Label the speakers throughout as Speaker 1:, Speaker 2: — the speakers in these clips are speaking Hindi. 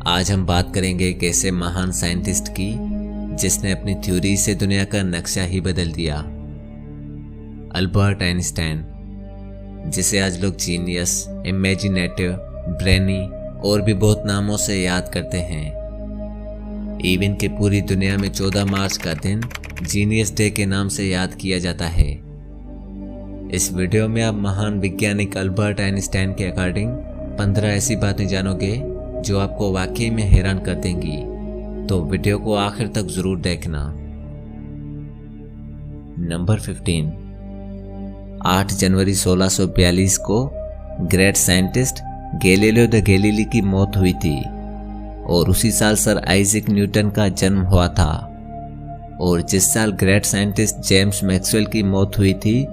Speaker 1: आज हम बात करेंगे एक ऐसे महान साइंटिस्ट की जिसने अपनी थ्योरी से दुनिया का नक्शा ही बदल दिया। अल्बर्ट आइंस्टाइन, जिसे आज लोग जीनियस, इमेजिनेटिव, ब्रेनी और भी बहुत नामों से याद करते हैं। इवन के पूरी दुनिया में 14 मार्च का दिन जीनियस डे के नाम से याद किया जाता है। इस वीडियो में आप महान वैज्ञानिक अल्बर्ट आइंस्टाइन के अकॉर्डिंग 15 ऐसी बातें जानोगे जो आपको वाकई में हैरान कर देंगी, तो वीडियो को आखिर तक जरूर देखना। नंबर 15, 8 जनवरी 1642 को great scientist Galileo the Galilei की मौत हुई थी और उसी साल सर आइजैक न्यूटन का जन्म हुआ था। और जिस साल ग्रेट साइंटिस्ट जेम्स मैक्सवेल की मौत हुई थी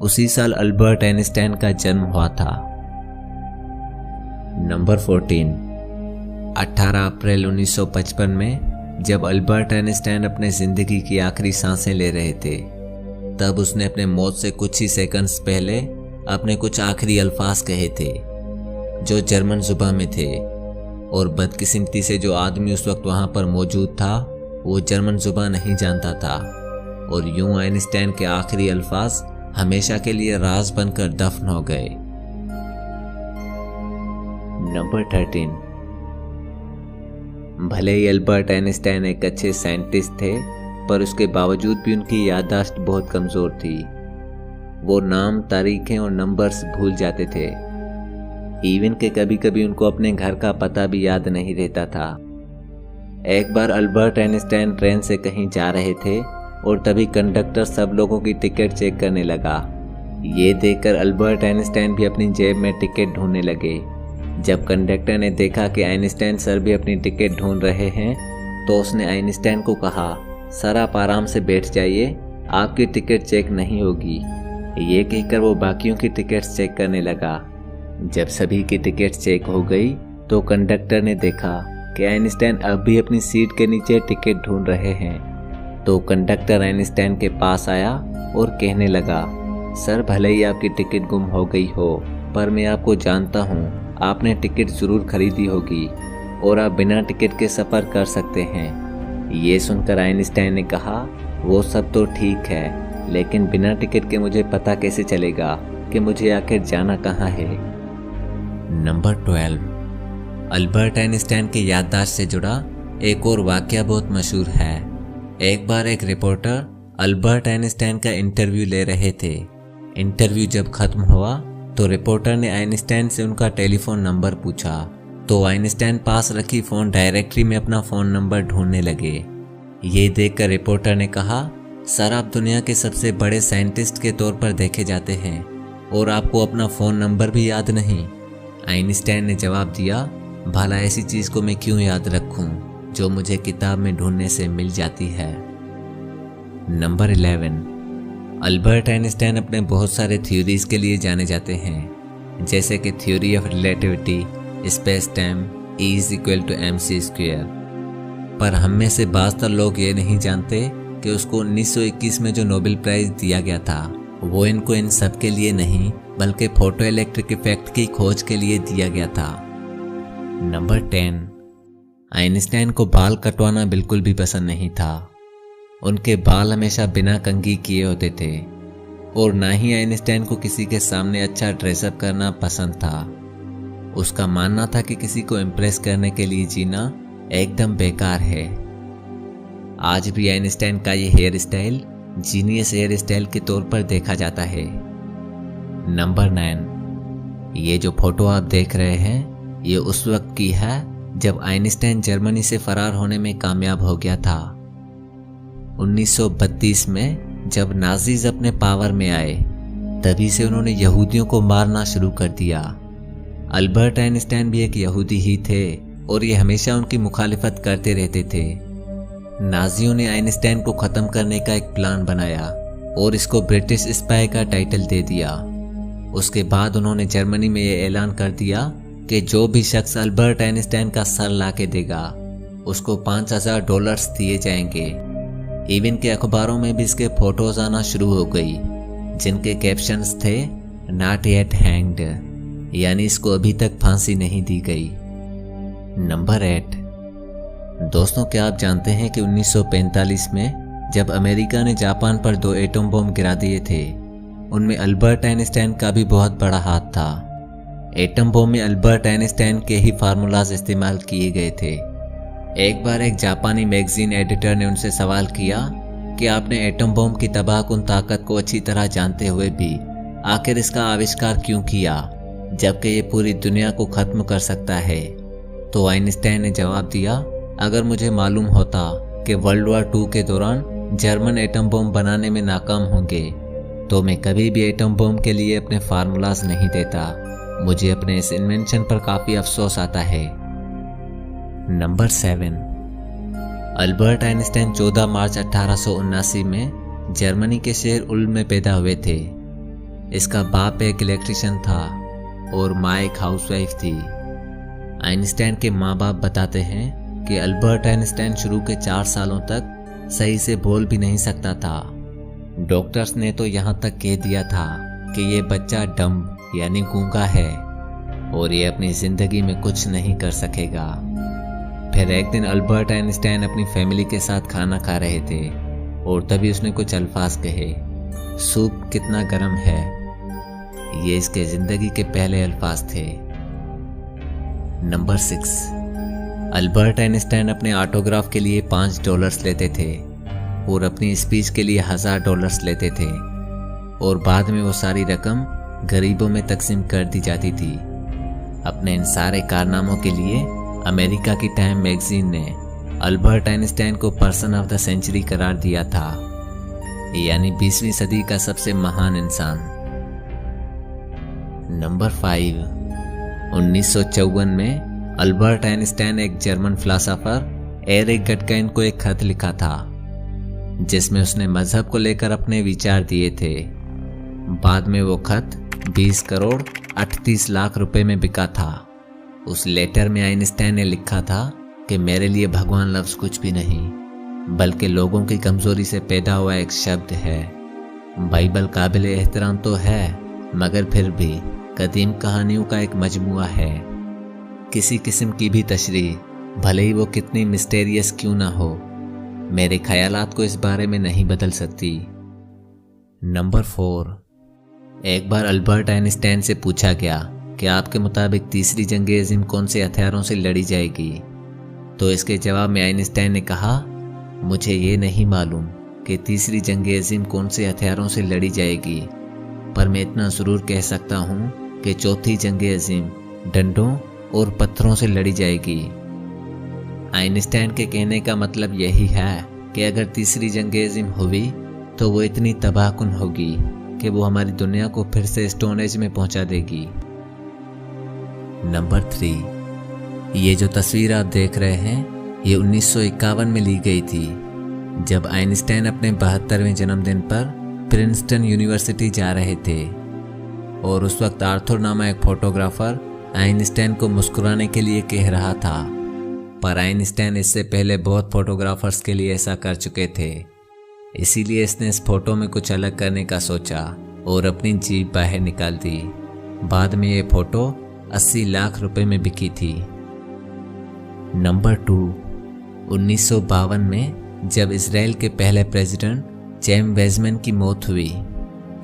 Speaker 1: उसी साल अल्बर्ट आइंस्टाइन का जन्म हुआ था। नंबर 14, 18 अप्रैल 1955 में जब अल्बर्ट आइंस्टाइन अपने जिंदगी की आखिरी सांसें ले रहे थे, तब उसने अपने मौत से कुछ ही सेकंड्स पहले अपने कुछ आखिरी अल्फाज कहे थे जो जर्मन जुबान में थे। और बदकिस्मती से जो आदमी उस वक्त वहां पर मौजूद था वो जर्मन जुबान नहीं जानता था, और यूं आइंस्टाइन के आखिरी अल्फाज हमेशा के लिए राज बनकर दफन हो गए। नंबर 13, भले ही अल्बर्ट आइंस्टाइन एक अच्छे साइंटिस्ट थे, पर उसके बावजूद भी उनकी याददाश्त बहुत कमजोर थी। वो नाम, तारीखें और नंबर्स भूल जाते थे। इवन के कभी कभी उनको अपने घर का पता भी याद नहीं रहता था। एक बार अल्बर्ट आइंस्टाइन ट्रेन से कहीं जा रहे थे और तभी कंडक्टर सब लोगों की टिकट चेक करने लगा। ये देखकर अल्बर्ट आइंस्टाइन भी अपनी जेब में टिकट ढूंढने लगे। जब कंडक्टर ने देखा कि आइंस्टाइन सर भी अपनी टिकट ढूंढ रहे हैं, तो उसने आइंस्टाइन को कहा, सर आप आराम से बैठ जाइए, आपकी टिकट चेक नहीं होगी। ये कहकर वो बाकियों की टिकट चेक करने लगा। जब सभी की टिकट चेक हो गई तो कंडक्टर ने देखा कि आइंस्टाइन अब भी अपनी सीट के नीचे टिकट ढूंढ रहे हैं। तो कंडक्टर आइंस्टाइन के पास आया और कहने लगा, सर भले ही आपकी टिकट गुम हो गई हो, पर मैं आपको जानता हूँ, आपने टिकट जरूर खरीदी होगी और आप बिना टिकट के सफ़र कर सकते हैं। ये सुनकर आइंस्टाइन ने कहा, वो सब तो ठीक है, लेकिन बिना टिकट के मुझे पता कैसे चलेगा कि मुझे आखिर जाना कहाँ है। नंबर 12, अल्बर्ट आइंस्टाइन के याददाश्त से जुड़ा एक और वाकया बहुत मशहूर है। एक बार एक रिपोर्टर अल्बर्ट आइंस्टाइन का इंटरव्यू ले रहे थे। इंटरव्यू जब खत्म हुआ तो रिपोर्टर ने आइंस्टाइन से उनका टेलीफोन नंबर पूछा, तो आइंस्टाइन पास रखी फ़ोन डायरेक्टरी में अपना फ़ोन नंबर ढूंढने लगे। ये देखकर रिपोर्टर ने कहा, सर आप दुनिया के सबसे बड़े साइंटिस्ट के तौर पर देखे जाते हैं और आपको अपना फ़ोन नंबर भी याद नहीं। आइंस्टाइन ने जवाब दिया, भला ऐसी चीज़ को मैं क्यों याद रखूं जो मुझे किताब में ढूंढने से मिल जाती है। नंबर 11, अल्बर्ट आइंस्टाइन अपने बहुत सारे थ्योरीज के लिए जाने जाते हैं, जैसे कि theory of relativity, space time, E = mc²। पर हम में से बाज़तर लोग ये नहीं जानते कि उसको 1921 में जो नोबेल प्राइज़ दिया गया था वो इनको इन सब के लिए नहीं बल्कि फोटो इलेक्ट्रिक इफेक्ट की खोज के लिए दिया गया था। नंबर 10, आइंस्टाइन को बाल कटवाना बिल्कुल भी पसंद नहीं था। उनके बाल हमेशा बिना कंघी किए होते थे और ना ही आइंस्टाइन को किसी के सामने अच्छा ड्रेसअप करना पसंद था। उसका मानना था कि किसी को इम्प्रेस करने के लिए जीना एकदम बेकार है। आज भी आइंस्टाइन का ये hair style genius hair style के तौर पर देखा जाता है। नंबर 9, ये जो फोटो आप देख रहे हैं ये उस वक्त की है जब आइंस्टाइन जर्मनी से फरार होने में कामयाब हो गया था। 1932 में जब नाजीज अपने पावर में आए, तभी से उन्होंने यहूदियों को मारना शुरू कर दिया। अल्बर्ट आइंस्टाइन भी एक यहूदी ही थे और ये हमेशा उनकी मुखालिफत करते रहते थे। नाजियों ने आइंस्टाइन को ख़त्म करने का एक प्लान बनाया और इसको ब्रिटिश स्पाई का टाइटल दे दिया। उसके बाद उन्होंने जर्मनी में ये ऐलान कर दिया कि जो भी शख्स अल्बर्ट आइंस्टाइन का सर ला के देगा उसको $5000 दिए जाएंगे। इवन के अखबारों में भी इसके फोटोज आना शुरू हो गई, जिनके कैप्शंस थे, नॉट येट हैंग्ड, यानी इसको अभी तक फांसी नहीं दी गई। नंबर 8। दोस्तों, क्या आप जानते हैं कि 1945 में जब अमेरिका ने जापान पर 2 एटम बम गिरा दिए थे, उनमें अल्बर्ट आइंस्टाइन का भी बहुत बड़ा हाथ था। एटम बम में अल्बर्ट आइंस्टाइन के ही फार्मूलाज इस्तेमाल किए गए थे। एक बार एक जापानी मैगजीन एडिटर ने उनसे सवाल किया कि आपने एटम बम की तबाहकुन ताकत को अच्छी तरह जानते हुए भी आखिर इसका आविष्कार क्यों किया, जबकि ये पूरी दुनिया को खत्म कर सकता है। तो आइंस्टाइन ने जवाब दिया, अगर मुझे मालूम होता कि वर्ल्ड वॉर 2 के दौरान जर्मन एटम बम बनाने में नाकाम होंगे तो मैं कभी भी एटम बम के लिए अपने फार्मूलाज नहीं देता। मुझे अपने इस इन्वेंशन पर काफ़ी अफसोस आता है। नंबर 7। अल्बर्ट आइंस्टाइन 14 मार्च 1879 में जर्मनी के शहर उल्म में पैदा हुए थे। इसका बाप एक इलेक्ट्रिशियन था और माँ एक हाउसवाइफ थी। आइंस्टाइन के माँ बाप बताते हैं कि अल्बर्ट आइंस्टाइन शुरू के 4 सालों तक सही से बोल भी नहीं सकता था। डॉक्टर्स ने तो यहाँ तक कह दिया था कि ये बच्चा डम यानी गूंगा है और ये अपनी ज़िंदगी में कुछ नहीं कर सकेगा। फिर एक दिन अल्बर्ट आइंस्टाइन अपनी फैमिली के साथ खाना खा रहे थे और तभी उसने कुछ अल्फाज कहे, सूप कितना गर्म है। ये इसके ज़िंदगी के पहले अल्फाज थे। नंबर 6। अल्बर्ट आइंस्टाइन अपने ऑटोग्राफ के लिए $5 लेते थे और अपनी स्पीच के लिए $1000 लेते थे और बाद में वो सारी रकम गरीबों में तकसीम कर दी जाती थी। अपने इन सारे कारनामों के लिए अमेरिका की टाइम मैगजीन ने अल्बर्ट आइंस्टाइन को पर्सन ऑफ द सेंचुरी करार दिया था, यानी 20वीं सदी का सबसे महान इंसान। नंबर 5। 1954 में अल्बर्ट आइंस्टाइन एक जर्मन फिलोसोफर एरिक गटकाइन को एक खत लिखा था जिसमें उसने मजहब को लेकर अपने विचार दिए थे। बाद में वो खत 20 करोड़ 38 लाख रुपए में बिका था। उस लेटर में आइंस्टाइन ने लिखा था कि मेरे लिए भगवान लफ्ज़ कुछ भी नहीं बल्कि लोगों की कमज़ोरी से पैदा हुआ एक शब्द है। बाइबल काबिल एहतराम तो है मगर फिर भी कदीम कहानियों का एक मजमुआ है। किसी किस्म की भी तशरीह, भले ही वो कितनी मिस्टेरियस क्यों ना हो, मेरे ख्यालात को इस बारे में नहीं बदल सकती। नंबर 4। एक बार अल्बर्ट आइंस्टाइन से पूछा गया कि आपके मुताबिक तीसरी जंग अज़ीम कौन से हथियारों से लड़ी जाएगी, तो इसके जवाब में आइंस्टाइन ने कहा, मुझे ये नहीं मालूम कि तीसरी जंग अज़ीम कौन से हथियारों से लड़ी जाएगी, पर मैं इतना ज़रूर कह सकता हूँ कि चौथी जंग अज़ीम डंडों और पत्थरों से लड़ी जाएगी। आइंस्टाइन के कहने का मतलब यही है कि अगर तीसरी जंग अज़ीम हुई तो वो इतनी तबाहकुन होगी कि वो हमारी दुनिया को फिर से स्टोन एज में पहुंचा देगी। नंबर 3। ये जो तस्वीर आप देख रहे हैं ये 1951 में ली गई थी जब आइंस्टाइन अपने 72वें जन्मदिन पर प्रिंसटन यूनिवर्सिटी जा रहे थे और उस वक्त आर्थर नामा एक फोटोग्राफर आइंस्टाइन को मुस्कुराने के लिए कह रहा था, पर आइंस्टाइन इससे पहले बहुत फोटोग्राफर्स के लिए ऐसा कर चुके थे। इसीलिए इसने इस फोटो में कुछ अलग करने का सोचा और अपनी जीभ बाहर निकाल दी। बाद में ये फोटो 80 लाख रुपए में बिकी थी। नंबर 2। 1952 में जब इसराइल के पहले प्रेसिडेंट चैम वेज़मैन की मौत हुई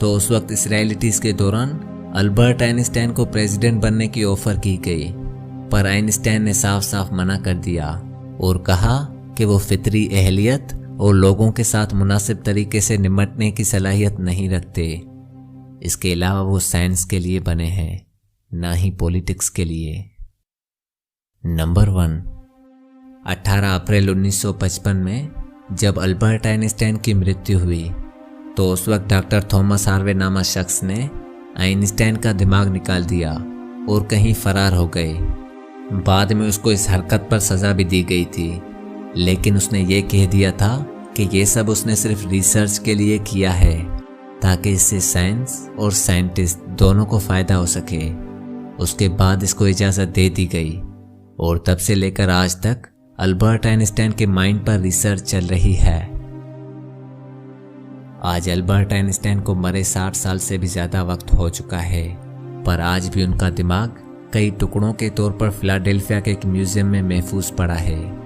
Speaker 1: तो उस वक्त इसराइलिटीज़ के दौरान अल्बर्ट आइंस्टाइन को प्रेसिडेंट बनने की ऑफ़र की गई, पर आइंस्टाइन ने साफ साफ मना कर दिया और कहा कि वो फितरी अहलियत और लोगों के साथ मुनासिब तरीके से निपटने की सलाहियत नहीं रखते। इसके अलावा वो साइंस के लिए बने हैं, ना ही पॉलिटिक्स के लिए। नंबर 1। 18 अप्रैल 1955 में जब अल्बर्ट आइंस्टाइन की मृत्यु हुई तो उस वक्त डॉक्टर थॉमस हार्वे नामा शख्स ने आइंस्टाइन का दिमाग निकाल दिया और कहीं फरार हो गए। बाद में उसको इस हरकत पर सज़ा भी दी गई थी, लेकिन उसने ये कह दिया था कि ये सब उसने सिर्फ रिसर्च के लिए किया है ताकि इससे साइंस और साइंटिस्ट दोनों को फ़ायदा हो सके। उसके बाद इसको इजाज़त दे दी गई और तब से लेकर आज तक अल्बर्ट आइंस्टाइन के माइंड पर रिसर्च चल रही है। आज अल्बर्ट आइंस्टाइन को मरे 60 साल से भी ज़्यादा वक्त हो चुका है, पर आज भी उनका दिमाग कई टुकड़ों के तौर पर फिलाडेल्फिया के एक म्यूजियम में महफूज पड़ा है।